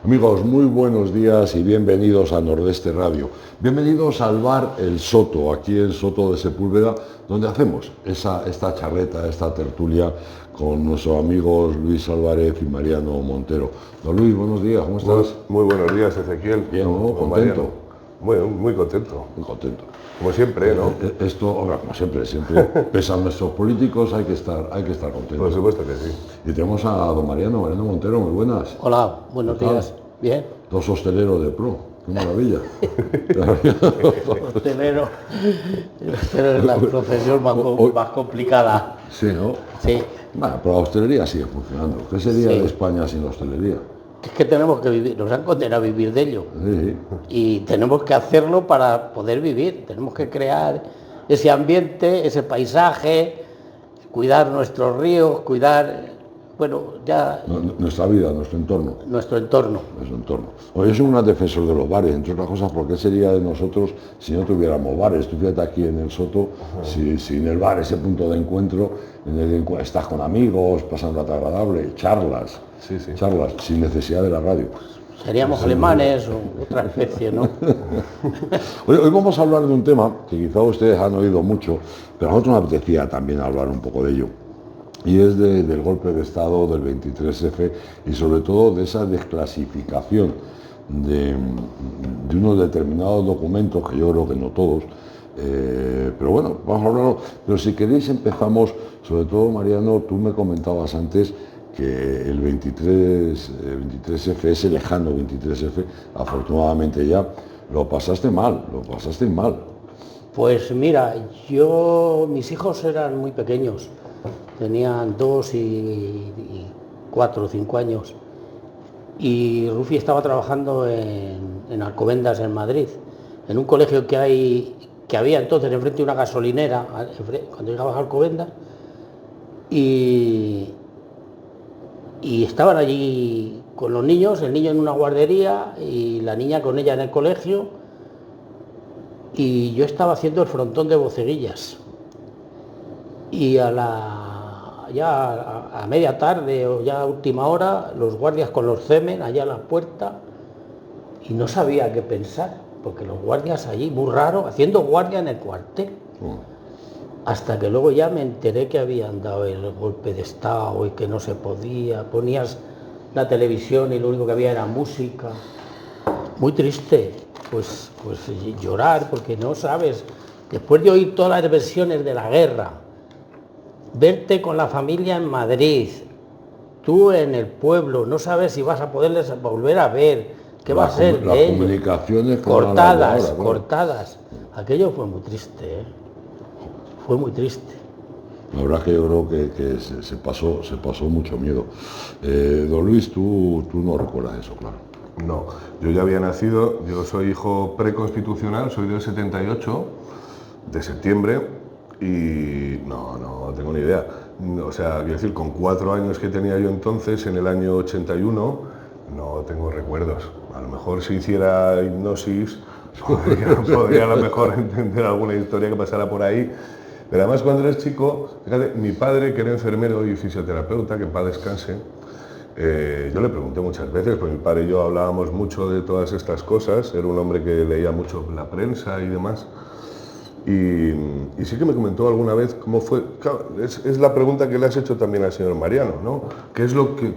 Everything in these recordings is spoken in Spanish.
Amigos, muy buenos días y bienvenidos a Nordeste Radio. Bienvenidos al bar El Soto, aquí en Soto de Sepúlveda, donde hacemos esta charreta, esta tertulia con nuestros amigos Luis Álvarez y Mariano Montero. Don Luis, buenos días, ¿cómo estás? Muy buenos días, Ezequiel. Bien, ¿no? ¿Contento? Muy contento. Muy contento. Como siempre, ¿no? Esto, como siempre, pese a nuestros políticos, hay que estar contentos. Por supuesto que sí. Y tenemos a don Mariano Montero, muy buenas. Hola, buenos días. Bien. Dos hosteleros de pro, qué maravilla. Hostelero es la profesión más complicada. Sí, ¿no? Sí. Bueno, pero la hostelería sigue funcionando. ¿Qué sería Sí. de España sin la hostelería? Es que tenemos que vivir, nos han condenado a vivir de ello. Sí. Y tenemos que hacerlo para poder vivir. Tenemos que crear ese ambiente, ese paisaje, cuidar nuestros ríos, cuidar, Nuestra vida, nuestro entorno. nuestro entorno. Hoy yo soy un defensor de los bares, entre otras cosas, porque sería de nosotros si no tuviéramos bares. Tú fíjate aquí en el Soto, sin el bar, ese punto de encuentro, en el que estás con amigos, pasas un rato agradable, charlas, sin necesidad de la radio. Seríamos alemanes o otra especie, ¿no? Hoy vamos a hablar de un tema que quizá ustedes han oído mucho, pero a nosotros nos apetecía también hablar un poco de ello. Y es del golpe de Estado del 23F y sobre todo de esa desclasificación de unos determinados documentos, que yo creo que no todos, pero bueno, vamos a hablarlo. Pero si queréis empezamos, sobre todo Mariano, tú me comentabas antes que el 23F, ese lejano 23F, afortunadamente ya, lo pasaste mal. Pues mira, mis hijos eran muy pequeños, tenían 2 y 4 o 5 años, y Rufi estaba trabajando en Alcobendas, en Madrid, en un colegio que había entonces enfrente de una gasolinera, cuando llegabas a Alcobendas, y estaban allí con los niños, el niño en una guardería y la niña con ella en el colegio, y yo estaba haciendo el frontón de Boceguillas, y ya a media tarde o ya a última hora, los guardias con los cemen allá a la puerta, y no sabía qué pensar, porque los guardias allí, muy raro, haciendo guardia en el cuartel. Hasta que luego ya me enteré que habían dado el golpe de Estado y que no se podía. Ponías la televisión y lo único que había era música. Muy triste, pues llorar, porque no sabes, después de oír todas las versiones de la guerra, verte con la familia en Madrid, tú en el pueblo, no sabes si vas a poderles volver a ver, qué va a ser de ellos. Comunicaciones cortadas. Aquello fue muy triste, ¿eh? Fue muy triste. La verdad que yo creo que se pasó mucho miedo. Don Luis, tú no recuerdas eso, claro. No, yo ya había nacido, yo soy hijo preconstitucional, soy del 78, de septiembre, y no tengo ni idea. O sea, quiero decir, con 4 años que tenía yo entonces, en el año 81, no tengo recuerdos. A lo mejor si hiciera hipnosis, podría a lo mejor entender alguna historia que pasara por ahí. Pero además cuando eres chico, fíjate, mi padre, que era enfermero y fisioterapeuta, que en paz descanse, yo le pregunté muchas veces, pues mi padre y yo hablábamos mucho de todas estas cosas, era un hombre que leía mucho la prensa y demás, y sí que me comentó alguna vez cómo fue, claro, es la pregunta que le has hecho también al señor Mariano, ¿no?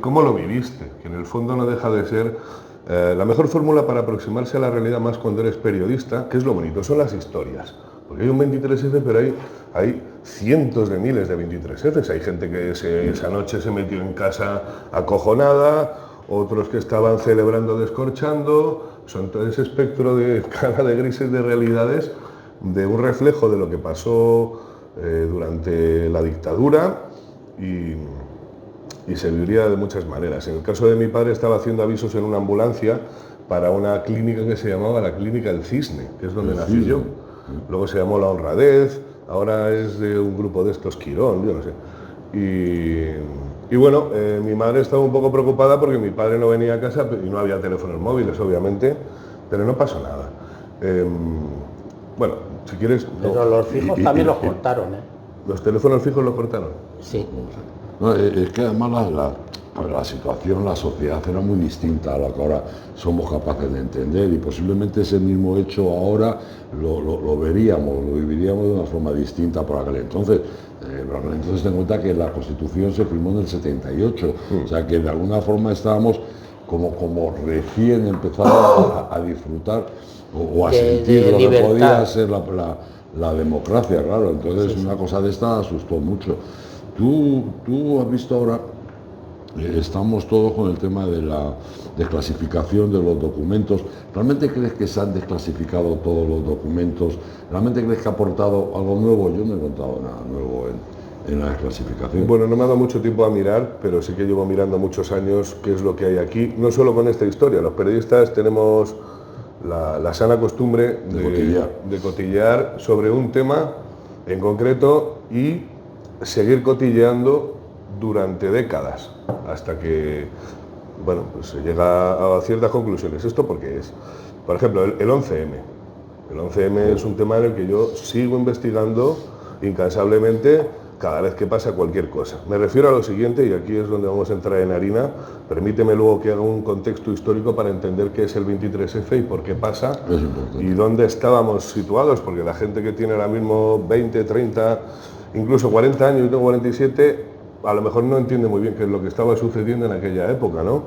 ¿Cómo lo viviste? Que en el fondo no deja de ser la mejor fórmula para aproximarse a la realidad más cuando eres periodista, que es lo bonito, son las historias. Porque hay un 23F, pero hay cientos de miles de 23Fs. Hay gente que esa noche se metió en casa acojonada, otros que estaban celebrando descorchando. Son todo ese espectro de cara de grises de realidades, de un reflejo de lo que pasó durante la dictadura y se viviría de muchas maneras. En el caso de mi padre, estaba haciendo avisos en una ambulancia para una clínica que se llamaba la Clínica El Cisne, que es donde nací yo. Luego se llamó La Honradez, ahora es de un grupo de estos Quirón, yo no sé. Y bueno, mi madre estaba un poco preocupada porque mi padre no venía a casa y no había teléfonos móviles, obviamente, pero no pasó nada. Bueno, si quieres... Pero los fijos también los cortaron, ¿eh? ¿Los teléfonos fijos los cortaron? Sí. No, es que además pues la situación, la sociedad era muy distinta a la que ahora somos capaces de entender, y posiblemente ese mismo hecho ahora lo veríamos, lo viviríamos de una forma distinta por aquel entonces. Entonces ten en cuenta que la Constitución se firmó en el 78, o sea que de alguna forma estábamos como recién empezados a disfrutar o a sentir lo que podía ser la democracia, claro. Entonces una cosa de esta asustó mucho. Tú has visto ahora, estamos todos con el tema de la desclasificación de los documentos. ¿Realmente crees que se han desclasificado todos los documentos? ¿Realmente crees que ha aportado algo nuevo? Yo no he encontrado nada nuevo en la desclasificación. Bueno, no me ha dado mucho tiempo a mirar, pero sí que llevo mirando muchos años qué es lo que hay aquí, no solo con esta historia. Los periodistas tenemos la sana costumbre de cotillear sobre un tema en concreto y seguir cotilleando durante décadas, hasta que, bueno, pues se llega a ciertas conclusiones. ¿Esto por qué es? Por ejemplo, el 11M. El 11M es un tema en el que yo sigo investigando incansablemente cada vez que pasa cualquier cosa. Me refiero a lo siguiente, y aquí es donde vamos a entrar en harina. Permíteme luego que haga un contexto histórico para entender qué es el 23F y por qué pasa y dónde estábamos situados, porque la gente que tiene ahora mismo 20, 30, incluso 40 años, yo tengo 47, a lo mejor no entiende muy bien qué es lo que estaba sucediendo en aquella época, ¿no?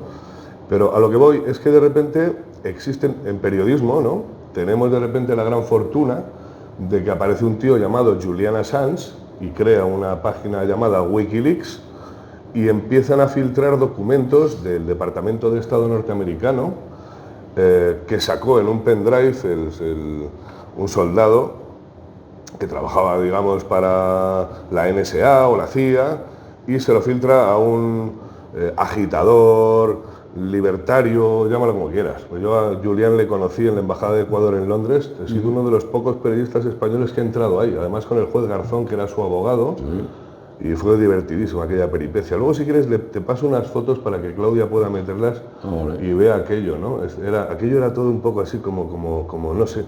Pero a lo que voy es que de repente existen, en periodismo, ¿no?, tenemos de repente la gran fortuna de que aparece un tío llamado Julian Assange y crea una página llamada Wikileaks y empiezan a filtrar documentos del Departamento de Estado norteamericano que sacó en un pendrive un soldado que trabajaba, digamos, para la NSA o la CIA, y se lo filtra a un agitador, libertario, llámalo como quieras. Pues yo a Julián le conocí en la Embajada de Ecuador en Londres. He sido uno de los pocos periodistas españoles que ha entrado ahí, además con el juez Garzón, que era su abogado, y fue divertidísimo aquella peripecia. Luego, si quieres, te paso unas fotos para que Claudia pueda meterlas y vea aquello, ¿no? Aquello era todo un poco así como no sé,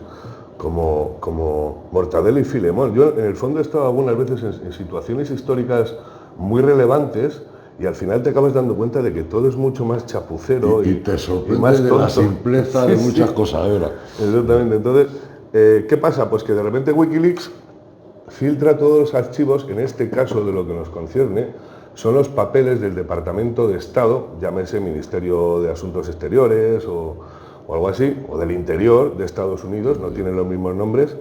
como Mortadelo y Filemón. Yo, en el fondo, he estado algunas veces en situaciones históricas muy relevantes, y al final te acabas dando cuenta de que todo es mucho más chapucero y te sorprende más de la simpleza de muchas cosas, ¿verdad? Exactamente. Entonces, ¿qué pasa? Pues que de repente Wikileaks filtra todos los archivos. En este caso, de lo que nos concierne, son los papeles del Departamento de Estado, llámese Ministerio de Asuntos Exteriores o algo así, o del Interior de Estados Unidos, no tienen los mismos nombres,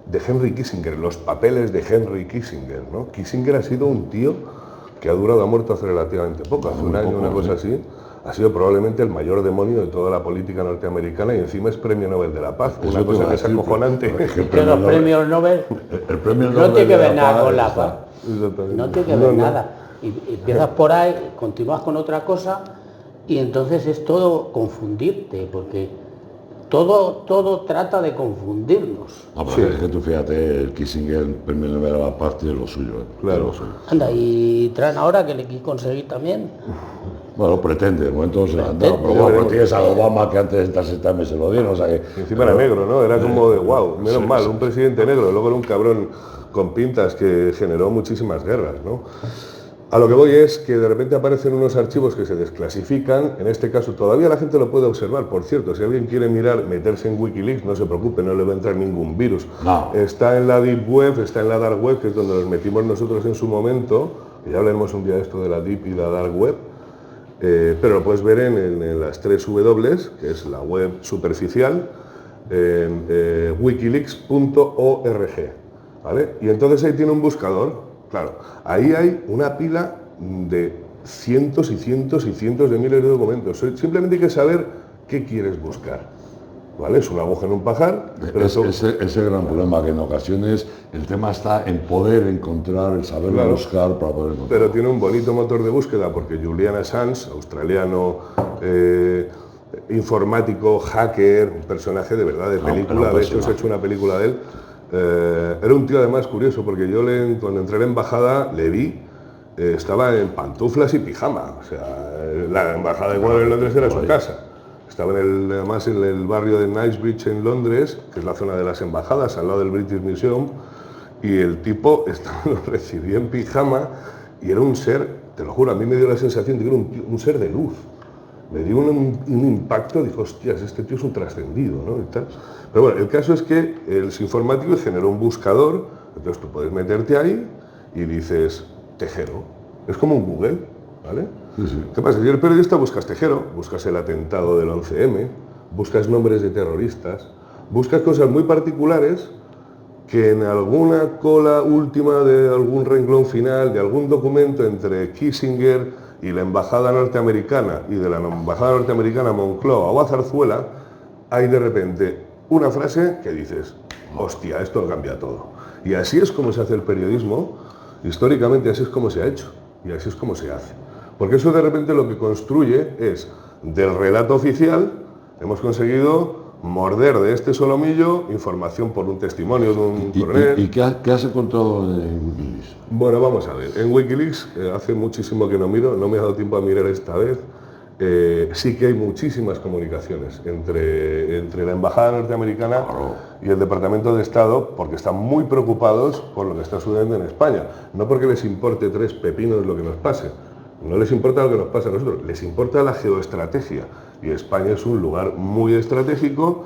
de Henry Kissinger, los papeles de Henry Kissinger, ¿no? Kissinger ha sido un tío que ha muerto hace relativamente poco, hace un año, una cosa así. Ha sido probablemente el mayor demonio de toda la política norteamericana, y encima es Premio Nobel de la Paz, una cosa que es acojonante. Que los premios Nobel no tiene que ver nada con la paz, no tiene que ver nada. Y empiezas por ahí, continúas con otra cosa, y entonces es todo confundirte, porque todo trata de confundirnos. No, pero es que tú fíjate, el Kissinger, el Premio Nobel de la Paz, tiene lo suyo. Claro. Anda, y traen ahora que le quieren conseguir también. Bueno, pretende, de momento se lo han dado, pero bueno, tienes a Obama, que antes de estarse también se lo dieron, o sea que... Encima era negro, ¿no? Era como de wow, menos mal, un presidente negro, luego era un cabrón con pintas que generó muchísimas guerras, ¿no? A lo que voy es que de repente aparecen unos archivos que se desclasifican. En este caso todavía la gente lo puede observar. Por cierto, si alguien quiere mirar, meterse en Wikileaks, no se preocupe, no le va a entrar ningún virus. No. Está en la Deep Web, está en la Dark Web, que es donde nos metimos nosotros en su momento. Y ya hablaremos un día de esto de la Deep y la Dark Web. Pero lo puedes ver en las 3 W, que es la web superficial, en wikileaks.org, ¿vale? Y entonces ahí tiene un buscador. Claro, ahí hay una pila de cientos y cientos y cientos de miles de documentos. Simplemente hay que saber qué quieres buscar, ¿vale? Es una aguja en un pajar. Pero ese gran problema, que en ocasiones el tema está en poder encontrar, el saber buscar para poder encontrar. Pero tiene un bonito motor de búsqueda, porque Julian Assange, australiano, informático, hacker, un personaje de verdad de película, de hecho se ha hecho una película de él. Era un tío además curioso, porque yo cuando entré a la embajada le vi, estaba en pantuflas y pijama, o sea, la embajada de Ecuador en Londres era su casa. Estaba además en el barrio de Knightsbridge en Londres, que es la zona de las embajadas, al lado del British Museum, y el tipo lo recibía en pijama y era un ser te lo juro, a mí me dio la sensación de que era un ser de luz. Me dio un impacto, dijo, hostias, este tío es un trascendido, ¿no? Y tal. Pero bueno, el caso es que el informático generó un buscador, entonces tú puedes meterte ahí y dices, Tejero. Es como un Google, ¿vale? Sí, sí. ¿Qué pasa? Si eres periodista buscas Tejero, buscas el atentado del 11M, buscas nombres de terroristas, buscas cosas muy particulares que en alguna cola última de algún renglón final, de algún documento entre Kissinger y la embajada norteamericana, y de la embajada norteamericana a Moncloa o a Zarzuela, hay de repente una frase que dices, hostia, esto lo cambia todo. Y así es como se hace el periodismo, históricamente así es como se ha hecho, y así es como se hace. Porque eso de repente lo que construye es, del relato oficial, hemos conseguido morder de este solomillo información por un testimonio de un coronel. ¿Y qué has encontrado en Wikileaks? Bueno, vamos a ver. En Wikileaks, hace muchísimo que no miro, no me ha dado tiempo a mirar esta vez. Sí que hay muchísimas comunicaciones entre la embajada norteamericana y el Departamento de Estado, porque están muy preocupados por lo que está sucediendo en España. No porque les importe tres pepinos lo que nos pase. No les importa lo que nos pasa a nosotros, les importa la geoestrategia. Y España es un lugar muy estratégico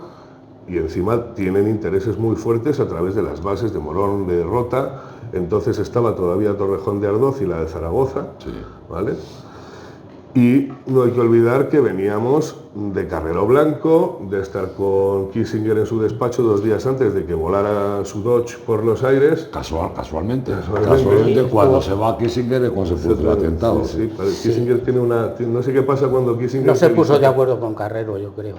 y encima tienen intereses muy fuertes a través de las bases de Morón de Rota. Entonces estaba todavía Torrejón de Ardoz y la de Zaragoza, sí, ¿vale? Y no hay que olvidar que veníamos de Carrero Blanco, de estar con Kissinger en su despacho 2 días antes de que volara su Dodge por los aires. Casualmente, Sí, cuando se va Kissinger es cuando se produce el atentado. Sí, Kissinger tiene una... No sé qué pasa cuando Kissinger... No se puso de acuerdo con Carrero, yo creo.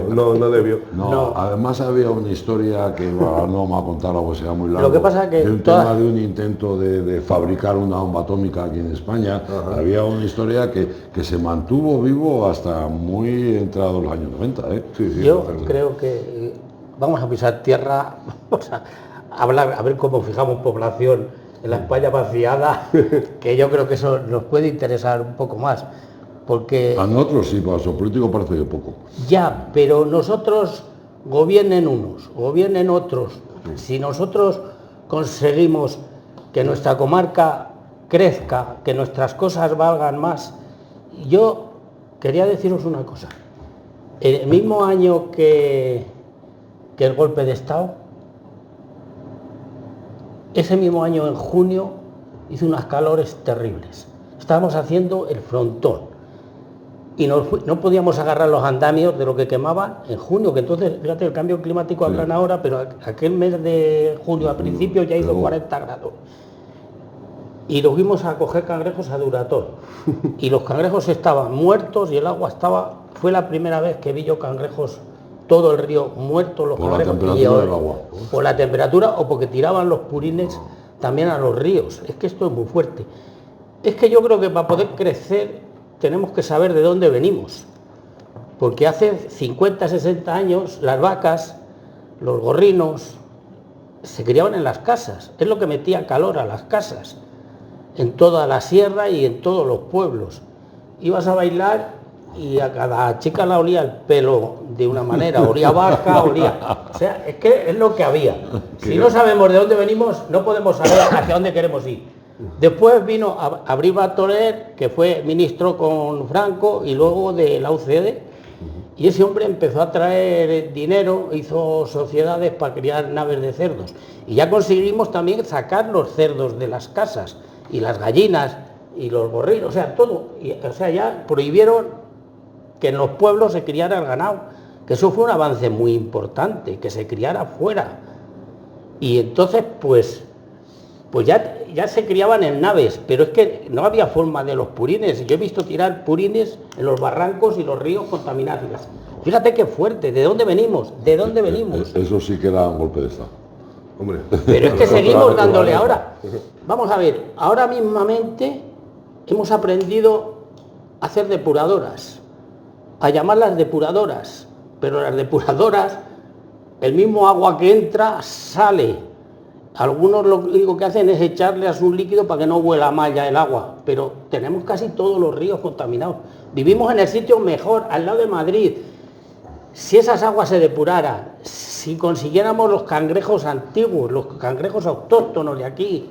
No debió. No, además había una historia que no vamos a contar, algo sea muy largo. Lo que pasa es que... El tema de un intento de fabricar una bomba atómica aquí en España. Ajá. Había una historia que se mantuvo vivo hasta muy entrados los años 90. Sí, yo creo que vamos a pisar tierra, vamos a hablar, a ver cómo fijamos población en la España vaciada, que yo creo que eso nos puede interesar un poco más, porque... A nosotros sí, para los políticos parece que poco. Ya, pero nosotros, gobiernen unos, gobiernen otros, si nosotros conseguimos que nuestra comarca crezca, que nuestras cosas valgan más. Yo quería deciros una cosa. El mismo año que el golpe de Estado, ese mismo año, en junio, hizo unas calores terribles. Estábamos haciendo el frontón y no podíamos agarrar los andamios de lo que quemaban en junio, que entonces, fíjate, el cambio climático hablan ahora, pero aquel mes de junio al principio ya hizo 40 grados. Y nos fuimos a coger cangrejos a Duratón. Y los cangrejos estaban muertos y el agua estaba... Fue la primera vez que vi yo cangrejos, todo el río muerto, los cangrejos. Por la temperatura del agua. Por la temperatura o porque tiraban los purines también a los ríos. Es que esto es muy fuerte. Es que yo creo que para poder crecer tenemos que saber de dónde venimos. Porque hace 50, 60 años las vacas, los gorrinos, se criaban en las casas. Es lo que metía calor a las casas. En toda la sierra y en todos los pueblos. Ibas a bailar y a cada chica la olía el pelo de una manera, olía vaca, olía... O sea, es que es lo que había. Si no sabemos de dónde venimos, no podemos saber hacia dónde queremos ir. Después vino Abril Batoler, que fue ministro con Franco y luego de la UCD, y ese hombre empezó a traer dinero, hizo sociedades para criar naves de cerdos. Y ya conseguimos también sacar los cerdos de las casas, y las gallinas, y los gorrinos, o sea, todo. O sea, ya prohibieron que en los pueblos se criara el ganado, que eso fue un avance muy importante, que se criara fuera. Y entonces, pues ya se criaban en naves, pero es que no había forma de los purines. Yo he visto tirar purines en los barrancos y los ríos contaminados. Fíjate qué fuerte, ¿de dónde venimos? ¿De dónde venimos? Eso sí que era un golpe de Estado. Hombre. Pero es que seguimos dándole ahora. Vamos a ver, ahora mismamente hemos aprendido a hacer depuradoras, a llamarlas depuradoras, pero las depuradoras, el mismo agua que entra, sale. Algunos lo único que hacen es echarle a su líquido para que no huela mal ya el agua, pero tenemos casi todos los ríos contaminados. Vivimos en el sitio mejor, al lado de Madrid. Si esas aguas se depuraran, si consiguiéramos los cangrejos antiguos, los cangrejos autóctonos de aquí,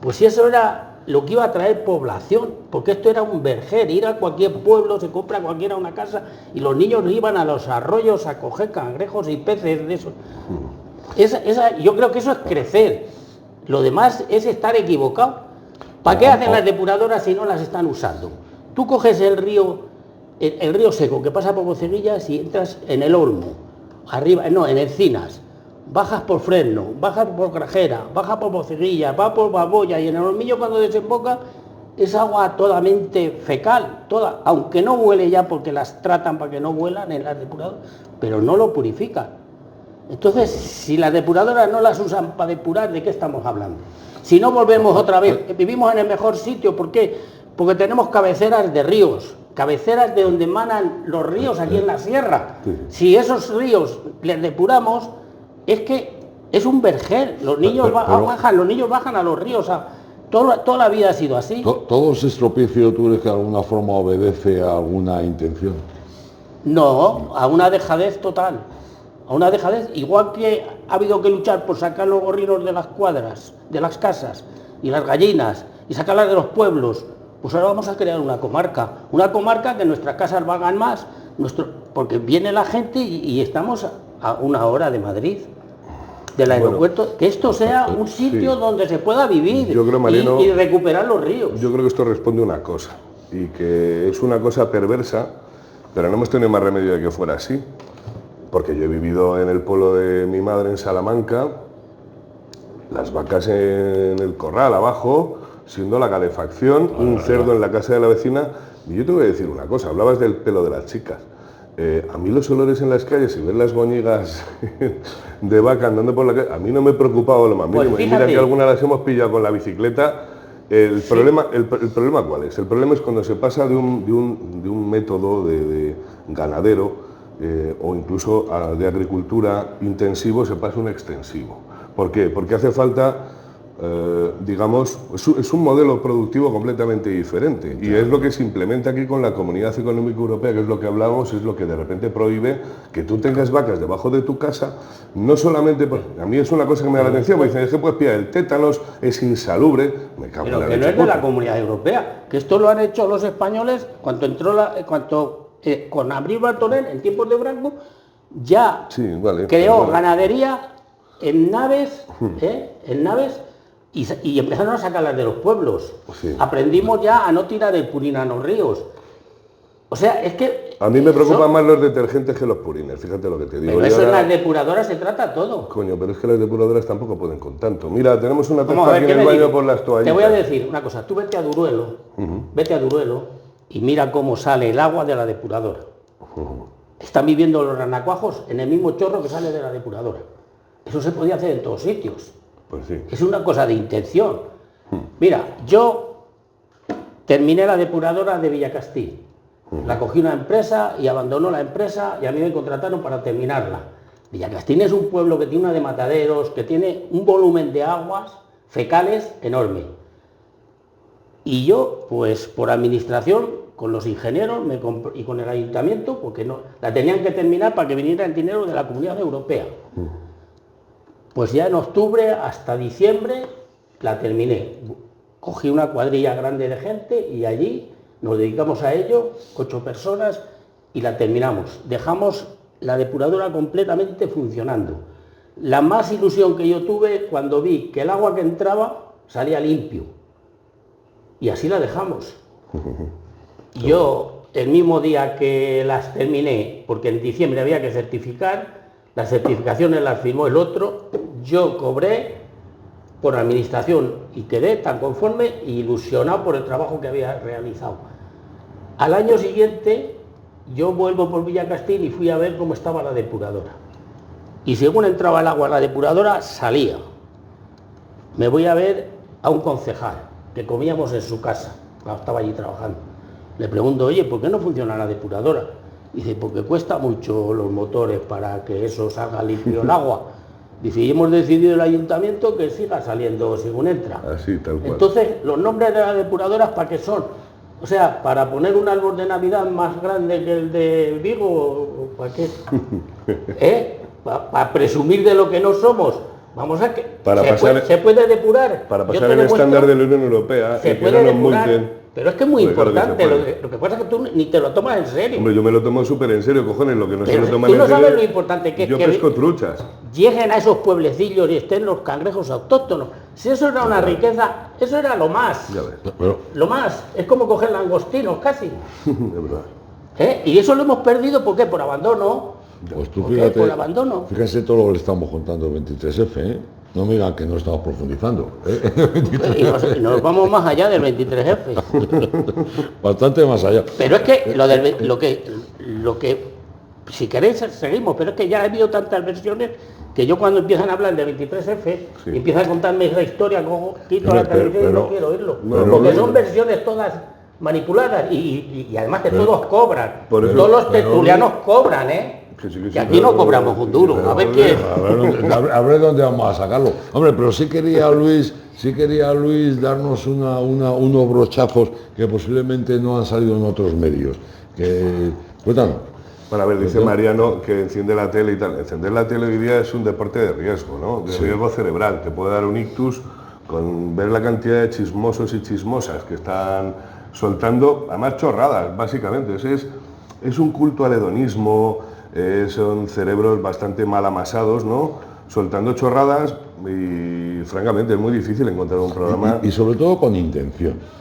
pues si eso era lo que iba a traer población, porque esto era un verger, ir a cualquier pueblo, se compra cualquiera una casa y los niños iban a los arroyos a coger cangrejos y peces de esos. Yo creo que eso es crecer, lo demás es estar equivocado. ¿Para qué hacen las depuradoras si no las están usando? Tú coges el río Seco que pasa por Boceguillas y entras en el Olmo, arriba, no, en Encinas. Bajas por Fresno, bajas por Grajera, bajas por Boceguilla, vas por Baboya y en el Olmillo cuando desemboca es agua totalmente fecal, toda, aunque no huele ya porque las tratan para que no huelan en las depuradoras, pero no lo purifican. Entonces, si las depuradoras no las usan para depurar, ¿de qué estamos hablando? Si no volvemos otra vez, vivimos en el mejor sitio, ¿por qué? Porque tenemos cabeceras de ríos, cabeceras de donde emanan los ríos aquí en la sierra. Si esos ríos les depuramos, es que es un verger, los niños bajan a los ríos, toda la vida ha sido así. ¿Todo ese estropicio tú crees que de alguna forma obedece a alguna intención? No, a una dejadez total, a una dejadez, igual que ha habido que luchar por sacar los gorrinos de las cuadras, de las casas, y las gallinas, y sacarlas de los pueblos, pues ahora vamos a crear una comarca que nuestras casas valgan más, porque viene la gente y estamos a una hora de Madrid. Del aeropuerto, bueno, que esto sea un sitio donde se pueda vivir. Yo creo, Mariano, y recuperar los ríos. Yo creo que esto responde a una cosa, y que es una cosa perversa, pero no hemos tenido más remedio de que fuera así, porque yo he vivido en el pueblo de mi madre en Salamanca, las vacas en el corral abajo, siendo la calefacción, un cerdo en la casa de la vecina, y yo te voy a decir una cosa, hablabas del pelo de las chicas. A mí los olores en las calles y ver las boñigas de vaca andando por la calle, a mí no me preocupaba lo más mínimo. Pues mira que algunas las hemos pillado con la bicicleta. El problema ¿cuál es? El problema es cuando se pasa de un método de ganadero o incluso de agricultura intensivo, se pasa a un extensivo. ¿Por qué? Porque hace falta... digamos, es un modelo productivo completamente diferente y es lo que se implementa aquí con la Comunidad Económica Europea, que es lo que hablábamos, es lo que de repente prohíbe que tú tengas vacas debajo de tu casa, no solamente, a mí es una cosa que me da la atención, porque dicen, es que puedes pillar el tétanos, es insalubre, me cago en la leche. Pero que no es de la Comunidad Europea, que esto lo han hecho los españoles con Abril Bartolén, en tiempos de Franco, ya creó ganadería en naves, y empezaron a sacarlas de los pueblos. Sí. Aprendimos ya a no tirar el purín a los ríos. O sea, es que... A mí me preocupan más los detergentes que los purines, fíjate lo que te digo. Pero eso en las depuradoras se trata todo. Coño, pero es que las depuradoras tampoco pueden con tanto. Mira, tenemos una tapa aquí en el baño por las toallitas. Te voy a decir una cosa, tú vete a Duruelo, y mira cómo sale el agua de la depuradora. Están viviendo los ranacuajos en el mismo chorro que sale de la depuradora. Eso se podía hacer en todos sitios. Pues sí. Es una cosa de intención. Mira, yo terminé la depuradora de Villacastil. La cogí una empresa y abandonó la empresa y a mí me contrataron para terminarla. Villacastil es un pueblo que tiene una de mataderos, que tiene un volumen de aguas fecales enorme. Y yo, pues por administración, con los ingenieros y con el ayuntamiento, porque no, la tenían que terminar para que viniera el dinero de la Comunidad Europea. Pues ya en octubre hasta diciembre la terminé. Cogí una cuadrilla grande de gente y allí nos dedicamos a ello, 8 personas, y la terminamos. Dejamos la depuradora completamente funcionando. La más ilusión que yo tuve cuando vi que el agua que entraba salía limpio. Y así la dejamos. Yo, el mismo día que las terminé, porque en diciembre había que certificar, las certificaciones las firmó el otro, yo cobré por administración y quedé tan conforme e ilusionado por el trabajo que había realizado. Al año siguiente yo vuelvo por Villacastil y fui a ver cómo estaba la depuradora. Y según entraba el agua a la depuradora, salía. Me voy a ver a un concejal que comíamos en su casa, cuando estaba allí trabajando. Le pregunto, oye, ¿por qué no funciona la depuradora? Dice, porque cuesta mucho los motores para que eso salga limpio el agua. Dice, y hemos decidido el ayuntamiento que siga saliendo según entra. Así, tal cual. Entonces, los nombres de las depuradoras, ¿para qué son? O sea, ¿para poner un árbol de Navidad más grande que el de Vigo? ¿Para qué? ¿Para presumir de lo que no somos? Vamos a que ¿Se puede depurar? Para pasar el estándar de la Unión Europea se y que puede no nos depurar, multen. pero es que es muy Pues importante. claro que Lo que pasa es que tú ni te lo tomas en serio. Hombre, yo me lo tomo súper en serio, cojones, lo que no Pero se lo toman tú no en serio. sabes lo importante que es yo que pesco truchas. lleguen a esos pueblecillos y estén los cangrejos autóctonos. Si eso era una riqueza, eso era lo más. Ya ves, Lo más. Es como coger langostinos casi. es verdad. Y eso lo hemos perdido, ¿por qué? Por abandono. Pues tú ¿Por qué? fíjate, Por abandono. fíjese todo lo que le estamos contando el 23F, ¿eh? No me digan que no estamos profundizando. Y nos vamos más allá del 23F. Bastante más allá. Pero es que lo que si queréis seguimos, pero es que ya he habido tantas versiones que yo cuando empiezan a hablar del 23F y empiezan a contarme esa historia, quito la televisión y no quiero oírlo. Porque son versiones todas manipuladas y además que todos cobran. Todos los tertulianos cobran, que aquí no cobramos un duro. A ver qué. A ver dónde vamos a sacarlo. Hombre, pero sí quería Luis darnos unos brochazos que posiblemente no han salido en otros medios. Cuéntanos. Bueno, a ver, dice Mariano que enciende la tele y tal. Encender la tele hoy día es un deporte de riesgo, ¿no? De riesgo cerebral. Te puede dar un ictus con ver la cantidad de chismosos y chismosas que están soltando, además chorradas, básicamente. Es un culto al hedonismo, son cerebros bastante mal amasados, ¿no? Soltando chorradas y francamente es muy difícil encontrar un programa. Y sobre todo con intención.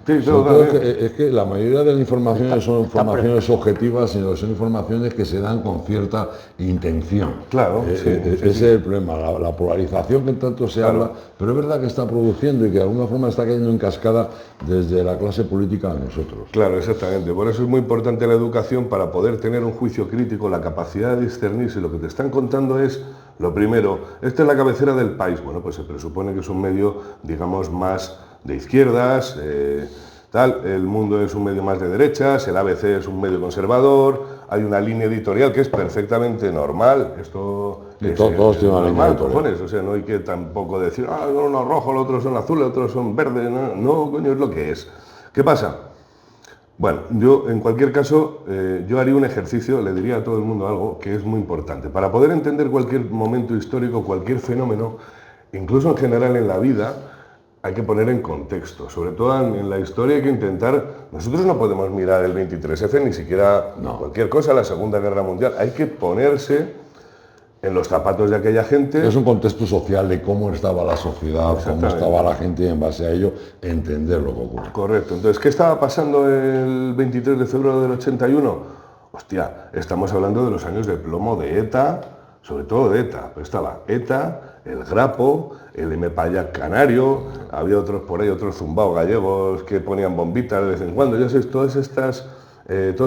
Sí, es que la mayoría de las informaciones son informaciones objetivas, sino que son informaciones que se dan con cierta intención. Claro. Ese es el problema, la polarización que tanto se habla, pero es verdad que está produciendo y que de alguna forma está cayendo en cascada desde la clase política a nosotros. Claro, exactamente. Por eso es muy importante la educación para poder tener un juicio crítico, la capacidad de discernir si lo que te están contando es, lo primero, esta es la cabecera del país. Bueno, pues se presupone que es un medio, digamos, más de izquierdas, el Mundo es un medio más de derechas, el ABC es un medio conservador, hay una línea editorial que es perfectamente normal, esto es todos tienen una línea editorial. cojones, o sea, no hay que tampoco decir, uno es rojo, los otros son azules, otros son verdes, no, coño, es lo que es. ¿Qué pasa? Bueno, yo en cualquier caso, yo haría un ejercicio, le diría a todo el mundo algo que es muy importante. Para poder entender cualquier momento histórico, cualquier fenómeno, incluso en general en la vida, hay que poner en contexto, sobre todo en la historia hay que intentar, nosotros no podemos mirar el 23F ni siquiera cualquier cosa, la Segunda Guerra Mundial, hay que ponerse en los zapatos de aquella gente. Es un contexto social de cómo estaba la sociedad, cómo estaba la gente y en base a ello entender lo que ocurre. Correcto, entonces, ¿qué estaba pasando el 23 de febrero del 81? Hostia, estamos hablando de los años de plomo de ETA, sobre todo de ETA, pero estaba ETA, el Grapo, el M-Paya Canario, había otros por ahí, otros zumbaos gallegos que ponían bombitas de vez en cuando. Ya sabes, todos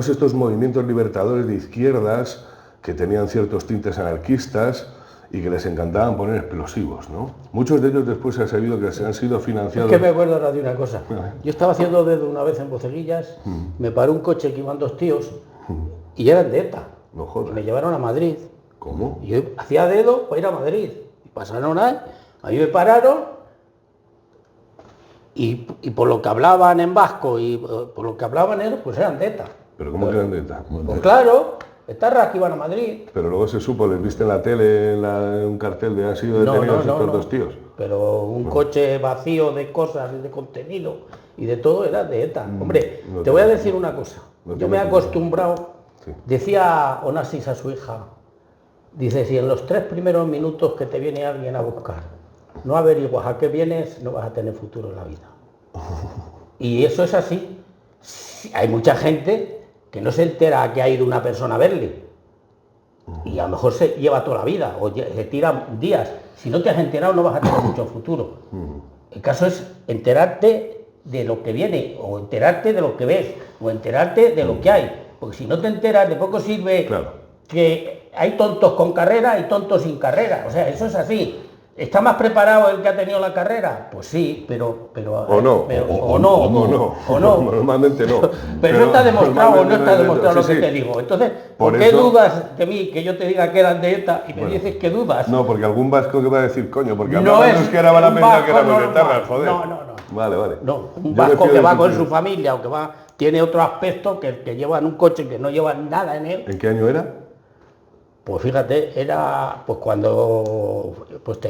estos movimientos libertadores de izquierdas que tenían ciertos tintes anarquistas y que les encantaban poner explosivos, ¿no? Muchos de ellos después se ha sabido que se han sido financiados. Es que me acuerdo ahora de una cosa. Yo estaba haciendo dedo una vez en Boceguillas, me paró un coche que iban dos tíos y eran de ETA. No jodas. Y me llevaron a Madrid. ¿Cómo? Y yo hacía dedo para ir a Madrid. Y pasaron ahí, a mí me pararon y por lo que hablaban en vasco y por lo que hablaban ellos, pues eran de ETA. ¿Pero cómo que eran de ETA? Pues claro, etarras que iban a Madrid. Pero luego se supo, les viste en la tele en un cartel de han sido detenidos estos dos tíos. Pero un coche vacío de cosas, de contenido y de todo era de ETA. Hombre, te voy a decir una cosa. Yo me he acostumbrado, decía Onassis a su hija, dice, si en los 3 primeros minutos que te viene alguien a buscar no averiguas a qué vienes, no vas a tener futuro en la vida. Y eso es así. Hay mucha gente que no se entera que ha ido una persona a verle. Y a lo mejor se lleva toda la vida, o se tira días. Si no te has enterado no vas a tener mucho futuro. El caso es enterarte de lo que viene, o enterarte de lo que ves, o enterarte de lo que hay. Porque si no te enteras, de poco sirve que hay tontos con carrera y tontos sin carrera. O sea, eso es así. ¿Está más preparado el que ha tenido la carrera? Pues sí, pero o no. Normalmente no. Pero no está demostrado o no está demostrado lo que te digo. Entonces, ¿por qué dudas de mí que yo te diga que eran de ETA y me dices que dudas? No, porque algún vasco que va a decir, coño, porque no es que ahora van a pensar que éramos etarras, joder. No. Vale. No, un vasco que va con su familia o que tiene otro aspecto que llevan un coche que no llevan nada en él. ¿En qué año era? Pues fíjate, era pues cuando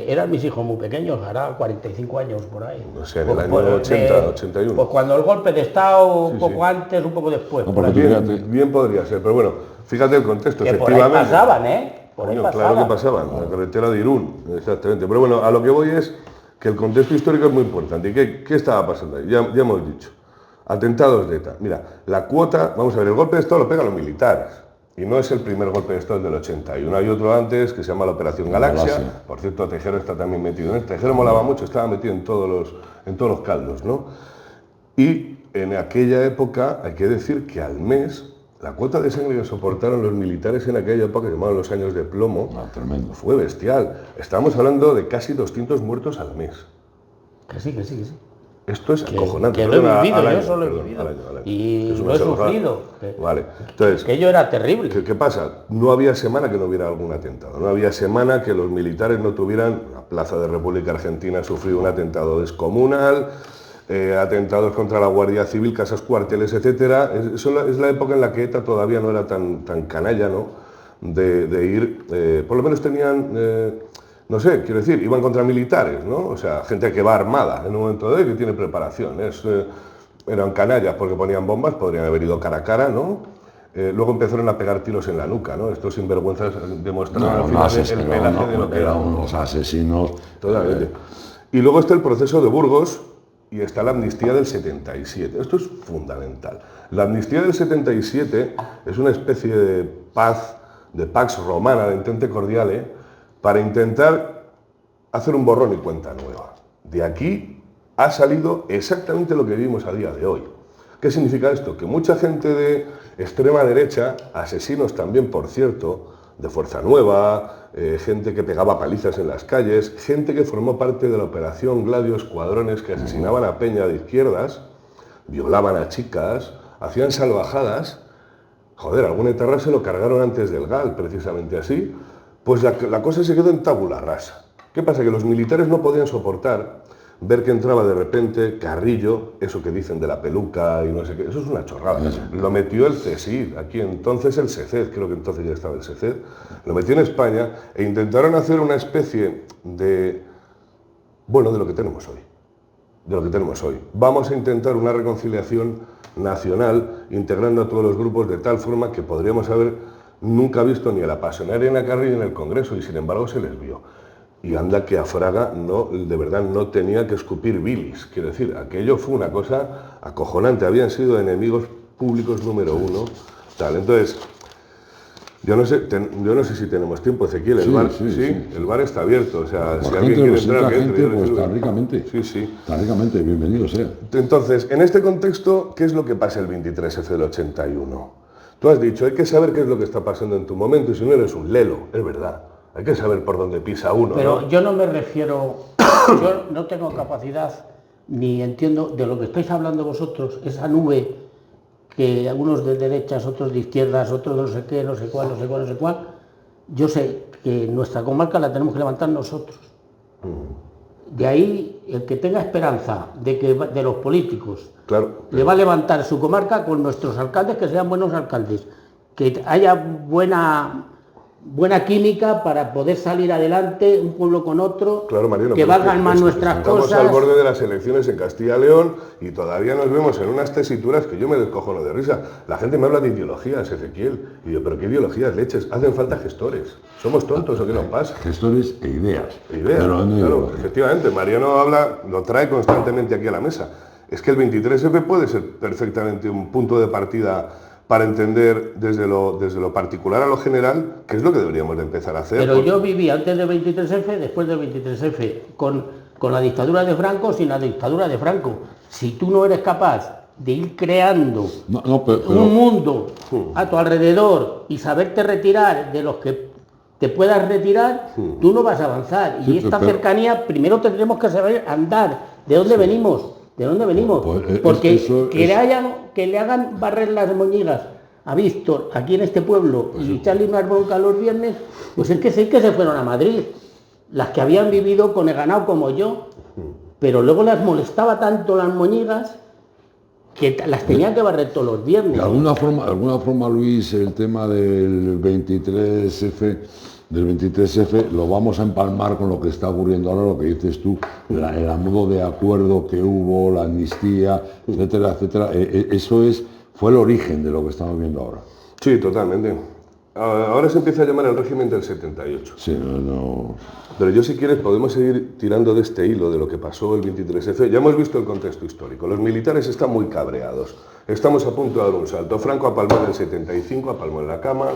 eran mis hijos muy pequeños, hará 45 años por ahí. O sea, en el año 80, 81. Pues cuando el golpe de Estado, un poco antes, un poco después. No, por ahí. Bien podría ser, pero bueno, fíjate el contexto, Que por efectivamente. ahí pasaban, ¿eh? Por ahí Coño, pasaban. claro que pasaban, la carretera de Irún, exactamente. Pero bueno, a lo que voy es que el contexto histórico es muy importante. ¿Y qué estaba pasando ahí? Ya hemos dicho. Atentados de ETA. Mira, la cuota, vamos a ver, el golpe de Estado lo pegan los militares. Y no es el primer golpe de Estado del 81. Hay otro antes que se llama la Operación Galaxia. Por cierto, Tejero está también metido en esto. Tejero molaba mucho, estaba metido en todos los caldos, ¿no? Y en aquella época, hay que decir que al mes, la cuota de sangre que soportaron los militares en aquella época, que llamaban los años de plomo, Tremendo. fue bestial. Estamos hablando de casi 200 muertos al mes. Que sí. Esto es acojonante. Que lo he Perdona, vivido, al yo año, eso lo he perdón, vivido. al año. Y Es lo una he salvajada. sufrido. Vale, entonces, Que ello era terrible. ¿qué pasa? No había semana que no hubiera algún atentado. No había semana que los militares no tuvieran... La Plaza de República Argentina ha sufrido un atentado descomunal, atentados contra la Guardia Civil, casas cuarteles, etcétera. Es la época en la que ETA todavía no era tan canalla, ¿no? De ir... por lo menos tenían... no sé, quiero decir, iban contra militares, ¿no? O sea, gente que va armada en un momento de que tiene preparación. Eran canallas porque ponían bombas, podrían haber ido cara a cara, ¿no? Luego empezaron a pegar tiros en la nuca, ¿no? Estos sinvergüenzas demostraron al final el pelaje de lo que eran unos asesinos. Totalmente. Y luego está el proceso de Burgos y está la amnistía del 77. Esto es fundamental. La amnistía del 77 es una especie de paz, de pax romana, de entente cordiale, para intentar hacer un borrón y cuenta nueva. De aquí ha salido exactamente lo que vivimos a día de hoy. ¿Qué significa esto? Que mucha gente de extrema derecha, asesinos también, por cierto, de Fuerza Nueva, gente que pegaba palizas en las calles, gente que formó parte de la operación Gladio, escuadrones que asesinaban a peña de izquierdas, violaban a chicas, hacían salvajadas. Joder, algún etarra se lo cargaron antes del GAL, precisamente así. Pues la cosa se quedó en tabula rasa. ¿Qué pasa? Que los militares no podían soportar ver que entraba de repente Carrillo, eso que dicen de la peluca y no sé qué, eso es una chorrada. Lo metió el CSID, aquí entonces el SECED, creo que entonces ya estaba el SECED, lo metió en España e intentaron hacer una especie de, bueno, de lo que tenemos hoy. De lo que tenemos hoy. Vamos a intentar una reconciliación nacional integrando a todos los grupos de tal forma que podríamos haber nunca visto ni a la pasionaria ni a Carrillo en el Congreso y sin embargo se les vio. Y anda que a Fraga de verdad no tenía que escupir bilis. Quiero decir, aquello fue una cosa acojonante. Habían sido enemigos públicos número uno. Tal. Entonces, yo no sé si tenemos tiempo, Ezequiel. El bar, el bar está abierto. O sea, si alguien quiere entrar, que entre. Pues tan ricamente. Tan ricamente, bienvenido sea. Entonces, en este contexto, ¿qué es lo que pasa el 23F del 81? Tú has dicho, hay que saber qué es lo que está pasando en tu momento y si no eres un lelo, es verdad. Hay que saber por dónde pisa uno. Pero ¿no? yo no me refiero, yo no tengo capacidad ni entiendo de lo que estáis hablando vosotros, esa nube que algunos de derechas, otros de izquierdas, otros de no sé qué, no sé cuál. Yo sé que nuestra comarca la tenemos que levantar nosotros. De ahí, el que tenga esperanza de los políticos, claro, le va a levantar su comarca con nuestros alcaldes, que sean buenos alcaldes, que haya buena química para poder salir adelante un pueblo con otro, claro, Mariano, que valgan más nuestras cosas. Estamos al borde de las elecciones en Castilla y León y todavía nos vemos en unas tesituras que yo me descojono de risa. La gente me habla de ideologías, Ezequiel, y yo, ¿pero qué ideologías, leches? Hacen falta gestores. ¿Somos tontos o qué nos pasa? Gestores e ideas. Ideas, claro, efectivamente. Mariano lo trae constantemente aquí a la mesa. Es que el 23F puede ser perfectamente un punto de partida para entender desde lo particular a lo general qué es lo que deberíamos de empezar a hacer. Pero yo viví antes del 23F, después del 23F, con la dictadura de Franco, sin la dictadura de Franco. Si tú no eres capaz de ir creando un mundo a tu alrededor y saberte retirar de los que te puedas retirar, tú no vas a avanzar. Y esta cercanía, primero tendremos que saber andar. ¿De dónde venimos? ¿De dónde venimos? Porque que le hagan barrer las moñigas a Víctor aquí en este pueblo y echarle unas broncas los viernes, pues es que sé que se fueron a Madrid, las que habían vivido con el ganado como yo, pero luego las molestaba tanto las moñigas que las tenían que barrer todos los viernes. De alguna forma, Luis, el tema del 23F, lo vamos a empalmar con lo que está ocurriendo ahora, lo que dices tú, el modo de acuerdo que hubo, la amnistía, etcétera, etcétera. Fue el origen de lo que estamos viendo ahora. Sí, totalmente. Ahora se empieza a llamar el régimen del 78. Sí, no. Pero yo, si quieres, podemos seguir tirando de este hilo de lo que pasó el 23F. Ya hemos visto el contexto histórico. Los militares están muy cabreados. Estamos a punto de dar un salto. Franco apalmó en el 75, apalmó en la cama.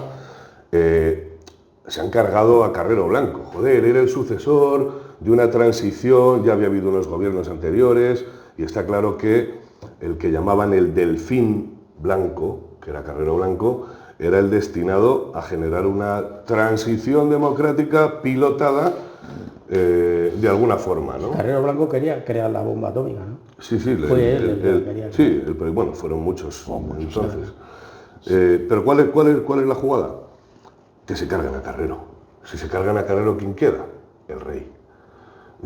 Se han cargado a Carrero Blanco. Joder, era el sucesor de una transición, ya había habido unos gobiernos anteriores, y está claro que el que llamaban el delfín blanco, que era Carrero Blanco, era el destinado a generar una transición democrática pilotada de alguna forma, ¿no? Carrero Blanco quería crear la bomba atómica, ¿no? Sí, sí. Fue él el que quería. Sí, bueno, fueron muchos entonces. Pero ¿cuál es la jugada? Que se cargan a Carrero. Si se cargan a Carrero, ¿quién queda? El rey.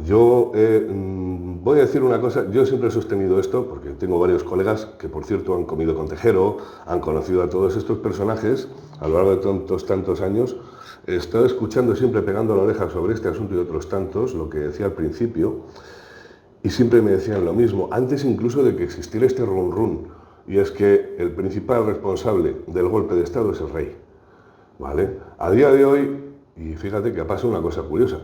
Yo voy a decir una cosa, yo siempre he sostenido esto, porque tengo varios colegas que, por cierto, han comido con Tejero, han conocido a todos estos personajes a lo largo de tantos años. He estado escuchando, siempre pegando la oreja sobre este asunto y otros tantos, lo que decía al principio, y siempre me decían lo mismo, antes incluso de que existiera este run run, y es que el principal responsable del golpe de Estado es el rey, ¿vale? A día de hoy, y fíjate que ha pasado una cosa curiosa,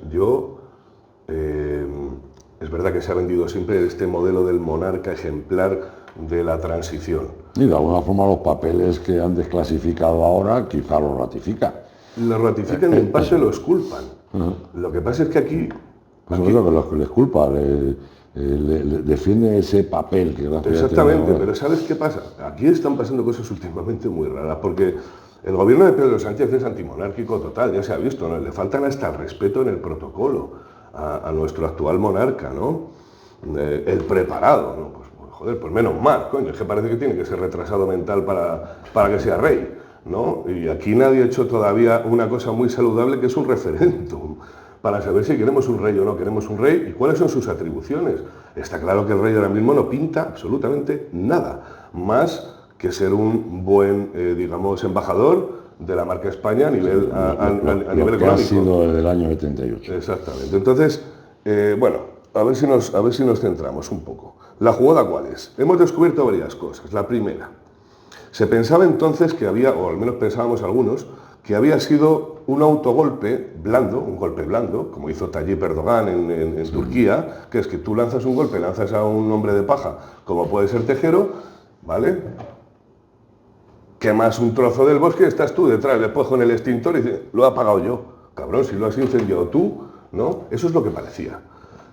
es verdad que se ha vendido siempre este modelo del monarca ejemplar de la transición. Y de alguna forma los papeles que han desclasificado ahora quizá lo ratifican. Lo ratifican y en parte lo exculpan. Lo que pasa es que aquí... Pues es lo que les culpa, le defiende ese papel que gracias. Exactamente, pero ¿sabes qué pasa? Aquí están pasando cosas últimamente muy raras, porque el gobierno de Pedro Sánchez es antimonárquico total, ya se ha visto, ¿no? Le faltan hasta el respeto en el protocolo a nuestro actual monarca, ¿no? El preparado, ¿no? Pues menos mal, coño, es que parece que tiene que ser retrasado mental para que sea rey, ¿no? Y aquí nadie ha hecho todavía una cosa muy saludable, que es un referéndum, para saber si queremos un rey o no queremos un rey y cuáles son sus atribuciones. Está claro que el rey ahora mismo no pinta absolutamente nada, más que ser un buen, digamos, embajador de la marca España a nivel económico. Ha sido del año 78. Exactamente. Entonces, bueno, a ver si nos centramos un poco. ¿La jugada cuál es? Hemos descubierto varias cosas. La primera, se pensaba entonces que había, o al menos pensábamos algunos, que había sido un autogolpe blando, un golpe blando, como hizo Tayyip Erdogan en Turquía, que es que tú lanzas un golpe, lanzas a un hombre de paja, como puede ser Tejero, ¿vale? Quemas un trozo del bosque, estás tú detrás, le pones con el extintor y dices, lo he apagado yo. Cabrón, si lo has incendiado tú, ¿no? Eso es lo que parecía.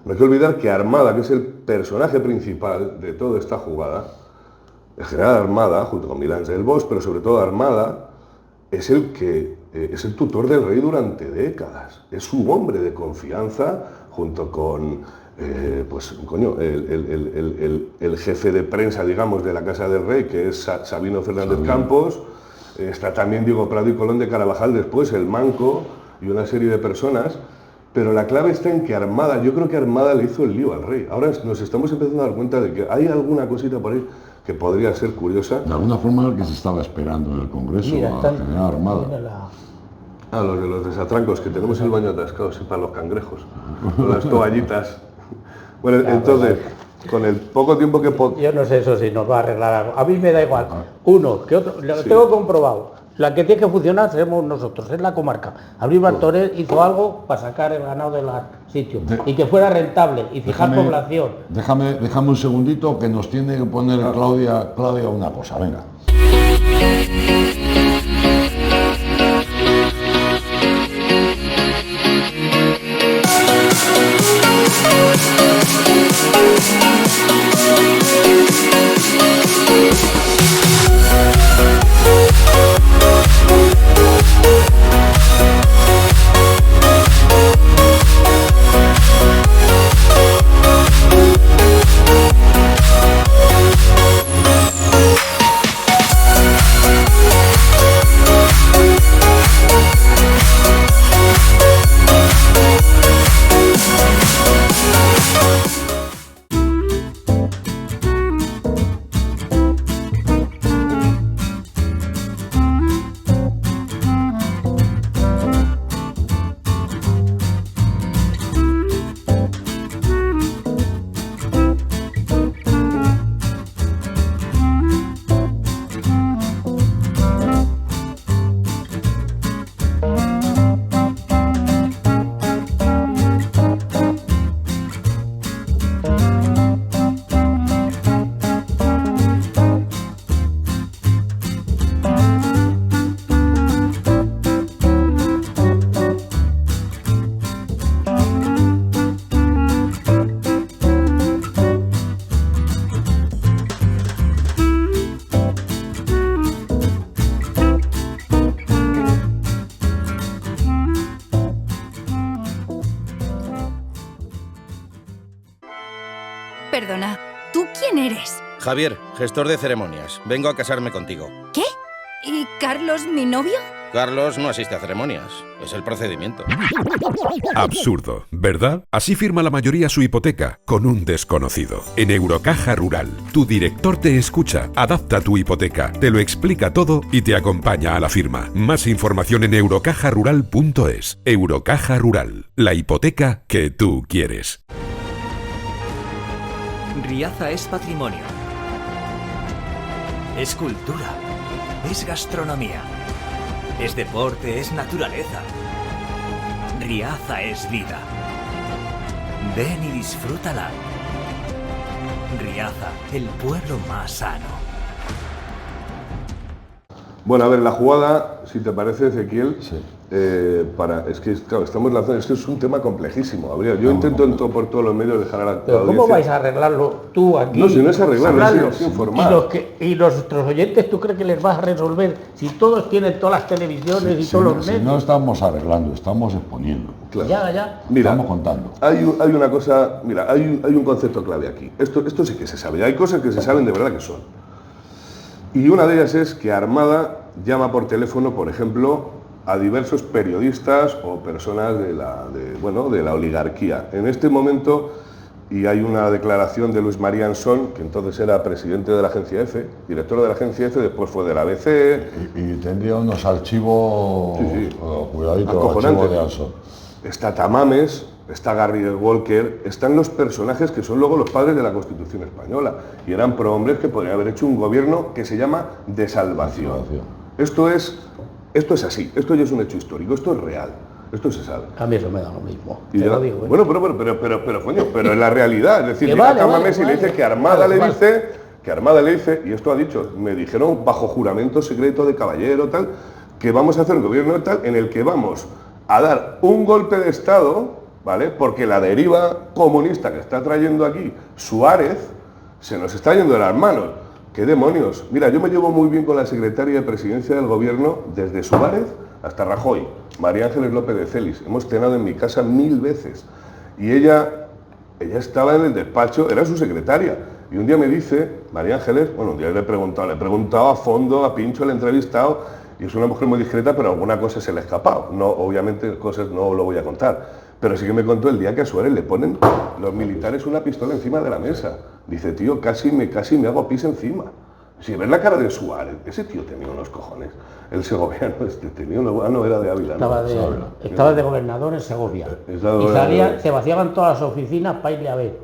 No hay que olvidar que Armada, que es el personaje principal de toda esta jugada, el general Armada, junto con Milán del Bosch, pero sobre todo Armada, es el tutor del rey durante décadas. Es su hombre de confianza, junto con el jefe de prensa, digamos, de la Casa del Rey, que es Sabino Fernández Campos. Está también Diego Prado y Colón de Carabajal después, el Manco y una serie de personas. Pero la clave está en que Armada, yo creo que Armada le hizo el lío al rey. Ahora nos estamos empezando a dar cuenta de que hay alguna cosita por ahí que podría ser curiosa. De alguna forma el que se estaba esperando en el Congreso, a generar Armada. Los de los desatrancos, que tenemos el baño atascado, sí, para los cangrejos, con las toallitas. Bueno, claro, entonces, con el poco tiempo que... Yo no sé eso si nos va a arreglar algo. A mí me da igual. Uno, que otro, lo tengo comprobado. La que tiene que funcionar seremos nosotros, es la comarca. Abril Bartorell hizo algo para sacar el ganado de los sitios y que fuera rentable y fijar población. Déjame un segundito que nos tiene que poner Claudia una cosa, venga. Perdona, ¿tú quién eres? Javier, gestor de ceremonias. Vengo a casarme contigo. ¿Qué? ¿Y Carlos, mi novio? Carlos no asiste a ceremonias. Es el procedimiento. Absurdo, ¿verdad? Así firma la mayoría su hipoteca, con un desconocido. En Eurocaja Rural, tu director te escucha, adapta tu hipoteca, te lo explica todo y te acompaña a la firma. Más información en eurocajarural.es. Eurocaja Rural, la hipoteca que tú quieres. Riaza es patrimonio. Es cultura. Es gastronomía. Es deporte, es naturaleza. Riaza es vida. Ven y disfrútala. Riaza, el pueblo más sano. Bueno, a ver, la jugada, si te parece, Ezequiel, Sí. es que, claro, estamos lanzando, es que es un tema complejísimo. Yo intento por todos los medios dejar a la Pero ¿cómo audiencia- vais a arreglarlo tú aquí? No, si no es arreglarlo, Hablarlo. es informar. Y nuestros oyentes, ¿tú crees que les vas a resolver? Si todos tienen todas las televisiones y Si todos no, los si medios. no estamos arreglando, estamos exponiendo. Claro. Ya. Mira, Estamos contando. Hay una cosa, mira, hay un concepto clave aquí. Esto sí que se sabe. Hay cosas que se saben de verdad que son. Y una de ellas es que Armada llama por teléfono, por ejemplo, a diversos periodistas o personas de la oligarquía. En este momento, y hay una declaración de Luis María Ansón, que entonces era presidente de la agencia EFE, director de la agencia EFE, después fue de la ABC. Y tendría unos archivos, Sí. cuidadito, Acojonante. archivos de Anson. Está Tamames, está Garrido Walker, están los personajes que son luego los padres de la Constitución española y eran prohombres que podrían haber hecho un gobierno que se llama de salvación. Esto es así, esto ya es un hecho histórico, esto es real, esto se sabe. A mí eso me da lo mismo. Y te ya- lo digo, ¿eh? Bueno, pero coño, pero es la realidad, es decir, Que llega vale, Tamames vale, y le dice vale. que Armada Vale, le vale. dice, que Armada le dice, y esto ha dicho, me dijeron bajo juramento secreto de caballero tal, que vamos a hacer un gobierno tal en el que vamos a dar un golpe de Estado, ¿vale? Porque la deriva comunista que está trayendo aquí Suárez se nos está yendo de las manos. ¿Qué demonios? Mira, yo me llevo muy bien con la secretaria de presidencia del gobierno desde Suárez hasta Rajoy, María Ángeles López de Celis. Hemos cenado en mi casa 1000 veces. Y ella estaba en el despacho, era su secretaria. Y un día me dice, María Ángeles, bueno, un día le he preguntado a fondo, a Pincho, le he entrevistado, y es una mujer muy discreta, pero alguna cosa se le ha escapado. No, obviamente, cosas no lo voy a contar. Pero sí que me contó el día que a Suárez le ponen los militares una pistola encima de la mesa. Dice, tío, casi me hago pis encima. Si ves la cara de Suárez, ese tío tenía unos cojones. El segoviano era de Ávila. ¿no? Estaba de gobernador en Segovia. Estaba de Y gobernador. se vaciaban todas las oficinas para irle a ver.